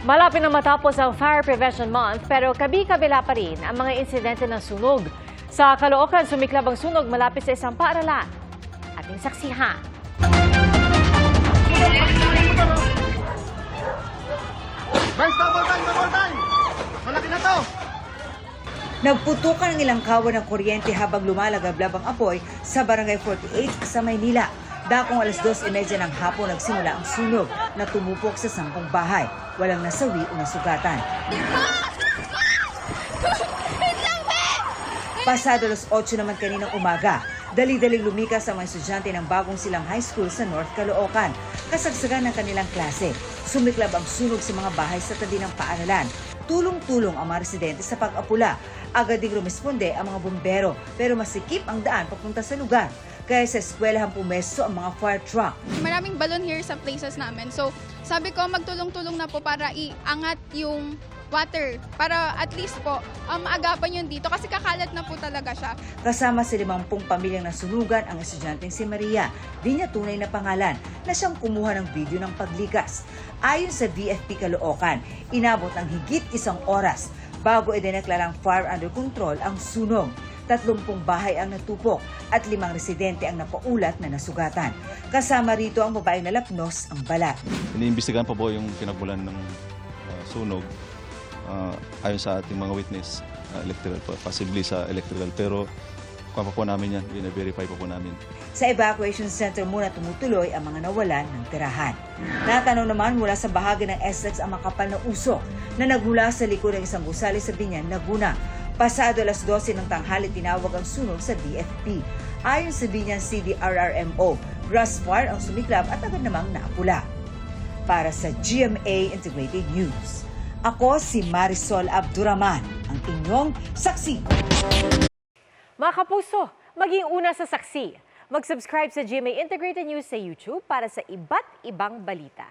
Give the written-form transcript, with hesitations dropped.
Malapit na matapos ang Fire Prevention Month pero kabi-kabila pa rin ang mga insidente ng sunog. Sa Caloocan, sumiklab ang sunog malapit sa isang paaralan. Ating saksihan. Malaki na to! Nagputukan ng ilang kawan ng kuryente habang lumalagablab ang apoy sa Barangay 48 sa Maynila. Dakong alas 2:30 ng hapon nagsimula ang sunog na tumupok sa 10 bahay. Walang nasawi o nasugatan. Pasado alas 8 naman kaninang umaga, dali-daling lumikas ang mga estudyante ng bagong silang high school sa North Caloocan. Kasagsagan ng kanilang klase. Sumiklab ang sunog sa mga bahay sa tabi ng paaralan. Tulong-tulong ang mga residente sa pag-apula. Agad ding rumisponde ang mga bumbero pero masikip ang daan papunta sa lugar. Kaya sa eskwelahan pumesto ang mga fire truck. Maraming balon here sa places namin. So sabi ko magtulong-tulong na po para iangat yung water. Para at least po maagapan yun dito kasi kakalat na po talaga siya. Kasama sa 50 pamilyang nasunugan ang estudyanteng si Maria. Di niya tunay na pangalan na siyang kumuha ng video ng paglikas. Ayon sa VFP Caloocan, inabot ng higit 1 oras bago idineklarang fire under control ang sunog. 30 bahay ang natupok at 5 residente ang napaulat na nasugatan. Kasama rito ang babaeng nalapnos ang balat. Iniimbestigahan pa po yung pinagmulan ng sunog ayon sa ating mga witness, electrical, possibly sa electrical. Pero kung pa po namin yan, bina-verify pa po namin. Sa evacuation center muna tumutuloy ang mga nawalan ng tirahan. Natanong naman mula sa bahagi ng Essex ang makapal na usok na nagmula sa likod ng isang gusali sa Binyan, Laguna. Pasado alas 12 ng tanghali tinawag ang sunog sa BFP. Ayon sa Binyan CDRRMO, grass fire ang sumiklab at agad namang naapula. Para sa GMA Integrated News, ako si Marisol Abduraman, ang inyong saksi. Mga kapuso, maging una sa saksi. Mag-subscribe sa GMA Integrated News sa YouTube para sa iba't ibang balita.